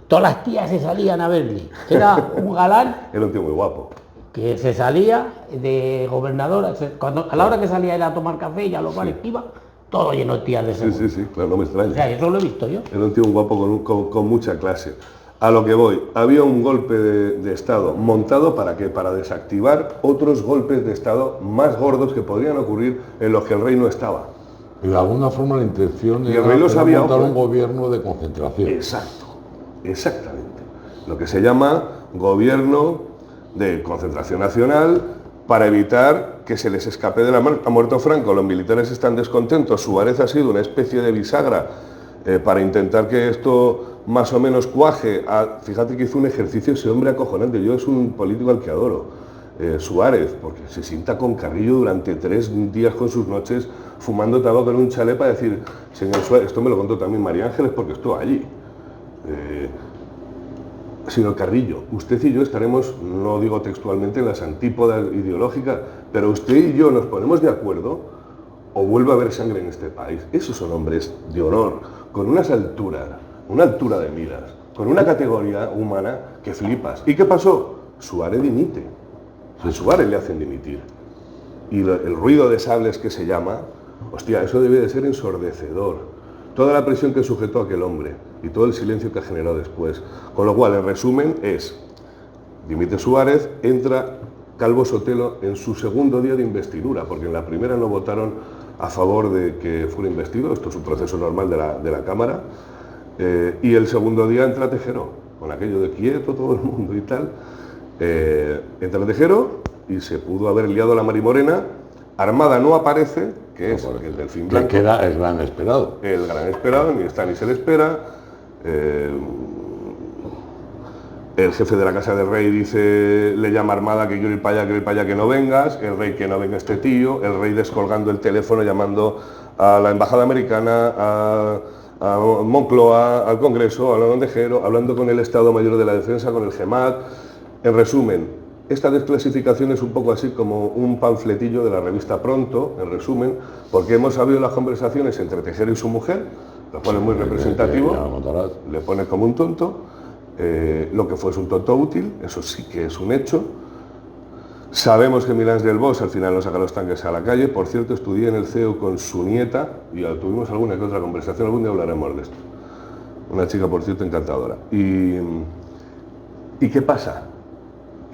Todas las tías se salían a verle. Era un galán Era un tío muy guapo. que se salía de gobernador, a la hora que salía era a tomar café y a los bares que iba, todo lleno de tías de Segovia. Sí, claro, no me extraña. O sea, eso lo he visto yo. Era un tío guapo con mucha clase. A lo que voy, había un golpe de Estado montado ¿para qué? Para desactivar otros golpes de Estado más gordos que podrían ocurrir en los que el rey no estaba. Y de alguna forma la intención Y el era, rey lo era sabía, montar ojo, un gobierno de concentración. Exacto, exactamente. Lo que se llama gobierno de concentración nacional para evitar que se les escape de la mano. Ha muerto Franco, los militares están descontentos, Suárez ha sido una especie de bisagra para intentar que esto más o menos cuaje. Fíjate que hizo un ejercicio ese hombre acojonante, yo es un político al que adoro, Suárez, porque se sienta con Carrillo durante 3 días con sus noches fumando tabaco en un chalet para decir, señor Suárez, esto me lo contó también María Ángeles porque estuvo allí. Señor Carrillo, usted y yo estaremos, no digo textualmente, en las antípodas ideológicas, pero usted y yo nos ponemos de acuerdo o vuelve a haber sangre en este país. Esos son hombres de honor, con unas alturas, una altura de miras, con una categoría humana que flipas. ¿Y qué pasó? Suárez dimite. A Suárez le hacen dimitir. Y el ruido de sables que se llama, hostia, eso debe de ser ensordecedor. Toda la presión que sujetó a aquel hombre y todo el silencio que ha generado después. Con lo cual, el resumen es, dimite Suárez, entra Calvo Sotelo en su segundo día de investidura, porque en la primera no votaron a favor de que fuera investido, esto es un proceso normal de la Cámara, y el segundo día entra Tejero, con aquello de quieto todo el mundo y tal. Entra Tejero y se pudo haber liado la Marimorena. Armada no aparece, que es el Delfín Blanco. Que era el gran esperado. El gran esperado, ni está ni se le espera. El jefe de la Casa del Rey dice, le llama Armada que quiero ir para allá, que no vengas, el rey que no venga este tío, el rey descolgando el teléfono, llamando a la embajada americana, a Moncloa, al Congreso, al Ondejero, hablando con el Estado Mayor de la Defensa, con el GEMAT. En resumen, esta desclasificación es un poco así como un panfletillo de la revista Pronto, en resumen, porque hemos sabido las conversaciones entre Tejero y su mujer, lo pone muy representativo, le pone como un tonto. Lo que fue es un tonto útil, eso sí que es un hecho. Sabemos que Milans del Bosch al final no saca los tanques a la calle. Por cierto, estudié en el CEU con su nieta y tuvimos alguna que otra conversación, algún día hablaremos de esto. Una chica, por cierto, encantadora. ¿Y qué pasa?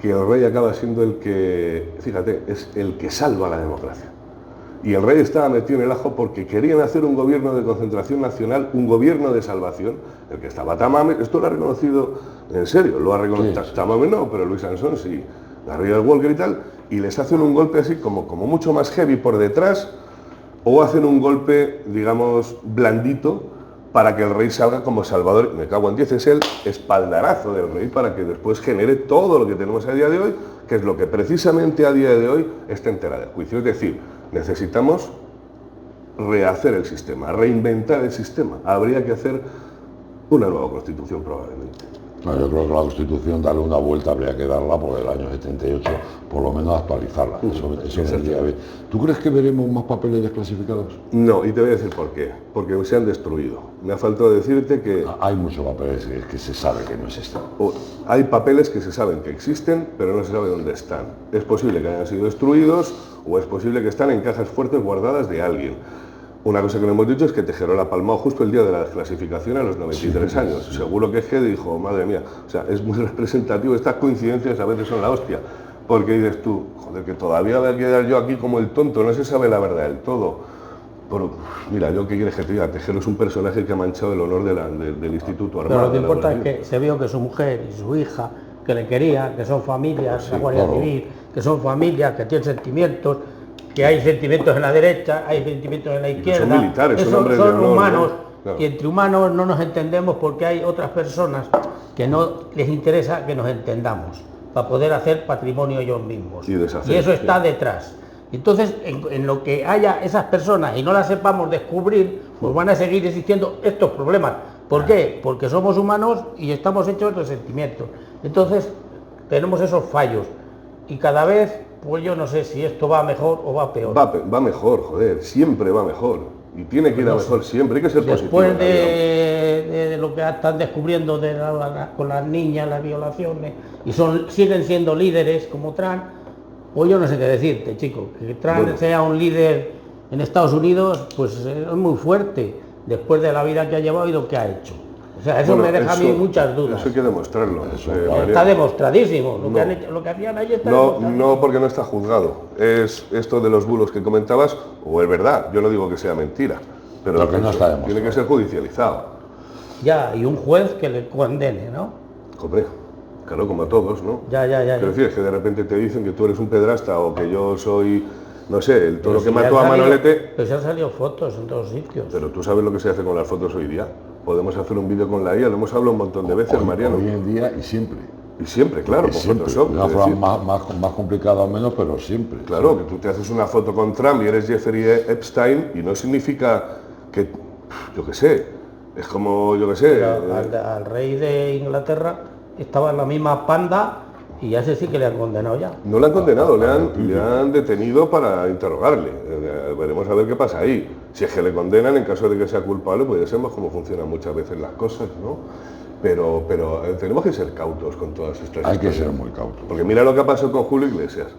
Que el rey acaba siendo el que, fíjate, es el que salva la democracia. Y el rey estaba metido en el ajo porque querían hacer un gobierno de concentración nacional, un gobierno de salvación, el que estaba Tamames, esto lo ha reconocido en serio, lo ha reconocido, sí. Tamames no, pero Luis Sansón sí, García Walker y tal, y les hacen un golpe así como mucho más heavy por detrás, o hacen un golpe, digamos, blandito, para que el rey salga como salvador. Me cago en 10, es el espaldarazo del rey para que después genere todo lo que tenemos a día de hoy, que es lo que precisamente a día de hoy está en tela de juicio. Es decir, necesitamos rehacer el sistema, reinventar el sistema. Habría que hacer una nueva constitución probablemente. No, yo creo que la Constitución, darle una vuelta, habría que darla por el año 78, por lo menos actualizarla. Eso vendría bien. ¿Tú crees que veremos más papeles desclasificados? No, y te voy a decir por qué. Porque se han destruido. Me ha faltado decirte que... Hay muchos papeles que se sabe que no existen. Hay papeles que se saben que existen, pero no se sabe dónde están. Es posible que hayan sido destruidos o es posible que están en cajas fuertes guardadas de alguien. Una cosa que no hemos dicho es que Tejero la palmó justo el día de la desclasificación a los 93 años. Sí. Seguro que Gede dijo, madre mía, o sea, es muy representativo, estas coincidencias a veces son la hostia. Porque dices tú, joder, que todavía voy a quedar yo aquí como el tonto, no se sabe la verdad del todo. Pero, mira, yo qué quieres que te diga, Tejero es un personaje que ha manchado el honor del Instituto Armado. Pero lo que importa es que se vio que su mujer y su hija, que le querían, que son familias, sí, la Guardia Civil, que son familias, que tienen sentimientos, que hay sentimientos en la derecha, hay sentimientos en la izquierda, son militares, son hombres son de honor, humanos, ¿no? Claro. Y entre humanos no nos entendemos porque hay otras personas que no les interesa que nos entendamos, para poder hacer patrimonio ellos mismos. Y eso está detrás. Entonces, en lo que haya esas personas y no las sepamos descubrir, pues van a seguir existiendo estos problemas. ¿Por qué? Porque somos humanos y estamos hechos de sentimientos. Entonces, tenemos esos fallos. Y cada vez, pues yo no sé si esto va mejor o va peor. Va mejor, joder, siempre va mejor. Y tiene que ir a mejor siempre, hay que ser positivo. Después de lo que están descubriendo con las niñas, las violaciones, y siguen siendo líderes como Trump, pues yo no sé qué decirte, chico. Que Trump sea un líder en Estados Unidos, pues es muy fuerte, después de la vida que ha llevado y lo que ha hecho. O sea, eso me deja a mí muchas dudas. Eso hay que demostrarlo. Está demostradísimo. Lo que hacían ayer está demostrado. No, porque no está juzgado. Es esto de los bulos que comentabas, o es verdad. Yo no digo que sea mentira, pero lo que no está demostrado. Tiene que ser judicializado. Ya, y un juez que le condene, ¿no? Hombre, claro, como a todos, ¿no? Ya. Pero es que de repente te dicen que tú eres un pedrasta o que yo soy... No sé, el toro que mató a Manolete... Pero se han salido fotos en todos sitios. Pero tú sabes lo que se hace con las fotos hoy día. Podemos hacer un vídeo con la IA, lo hemos hablado un montón de veces, Mariano. Hoy en día y siempre. Y siempre, claro, con Photoshop. De una forma más complicada o menos, pero siempre. Claro, siempre. Que tú te haces una foto con Trump y eres Jeffrey Epstein y no significa que, yo qué sé, es como, yo qué sé... Al rey de Inglaterra estaba en la misma panda. Y ya sé sí que le han condenado ya. No le han condenado, le han detenido para interrogarle. Veremos a ver qué pasa ahí. Si es que le condenan, en caso de que sea culpable, pues ya sabemos cómo funcionan muchas veces las cosas, ¿no? Pero tenemos que ser cautos con todas estas historias. Hay que ser muy cautos. Porque mira lo que ha pasado con Julio Iglesias.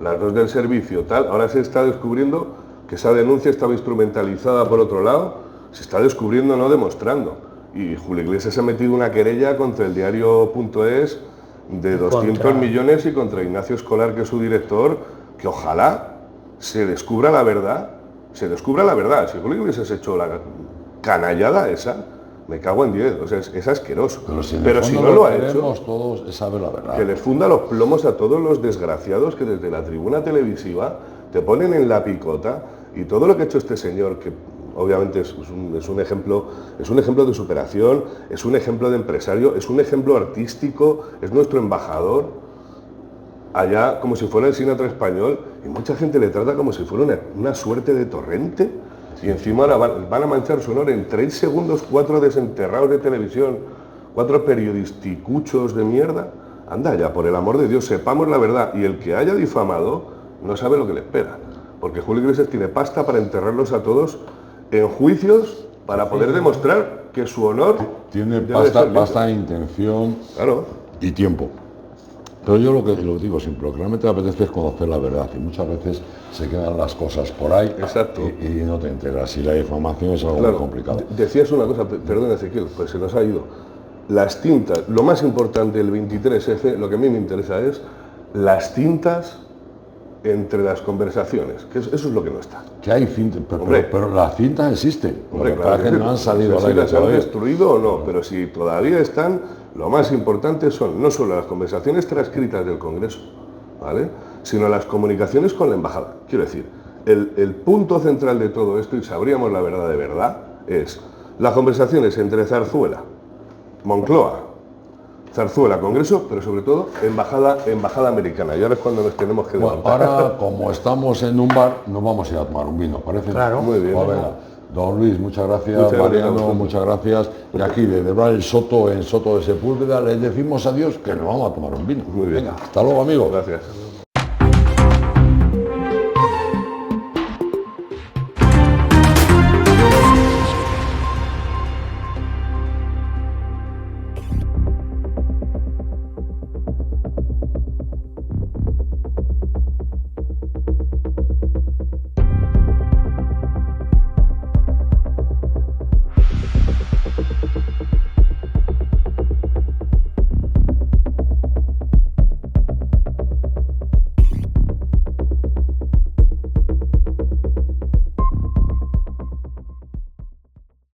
Las dos del servicio, tal. Ahora se está descubriendo que esa denuncia estaba instrumentalizada por otro lado. Se está descubriendo, no demostrando. Y Julio Iglesias ha metido una querella contra el diario.es de 200 millones y contra Ignacio Escolar, que es su director, que ojalá se descubra la verdad. Se descubra la verdad. Si Julio Iglesias ha hecho la canallada esa, me cago en 10. O sea, es asqueroso. Pero si no lo ha hecho, todos es saber la verdad. Que les funda los plomos a todos los desgraciados que desde la tribuna televisiva te ponen en la picota, y todo lo que ha hecho este señor, que obviamente es un ejemplo de superación, es un ejemplo de empresario, es un ejemplo artístico, es nuestro embajador, allá como si fuera el Sinatra español, y mucha gente le trata como si fuera una suerte de torrente, y encima ahora van a manchar su honor en 3 segundos, 4 desenterrados de televisión, 4 periodisticuchos de mierda. Anda ya, por el amor de Dios, sepamos la verdad, y el que haya difamado no sabe lo que le espera, porque Julio Iglesias tiene pasta para enterrarlos a todos en juicios para poder demostrar que su honor tiene debe ser limpio. pasta, intención, Claro. y tiempo. Pero yo lo que digo siempre, lo que realmente me apetece es conocer la verdad, y muchas veces se quedan las cosas por ahí. Exacto. Y no te enteras, y la información es algo Claro, muy complicado. decías una cosa, perdón Ezequiel, pues se nos ha ido. Las tintas, lo más importante del 23F, lo que a mí me interesa es las tintas entre las conversaciones, que eso es lo que no está. Que hay cintas, pero las cintas existen. Hombre, Lo que pasa es que no han salido al si aire las han todavía. destruido o no, pero si todavía están, lo más importante son no solo las conversaciones transcritas del Congreso, ¿vale?, sino las comunicaciones con la embajada. Quiero decir, el punto central de todo esto, y sabríamos la verdad de verdad, es las conversaciones entre Zarzuela, Moncloa, Zarzuela, Congreso, pero sobre todo embajada americana. Y ahora es cuando nos tenemos que Bueno, levantar. ahora, como estamos en un bar, nos vamos a ir a tomar un vino, ¿parece? Claro. Muy bien. Pues venga. Don Luis, muchas gracias. Muchas gracias a Mariano, vosotros. muchas gracias. Y aquí, desde Bar El Soto, en Soto de Sepúlveda, les decimos adiós, que nos vamos a tomar un vino. Muy bien. Venga, hasta luego, amigos. Gracias.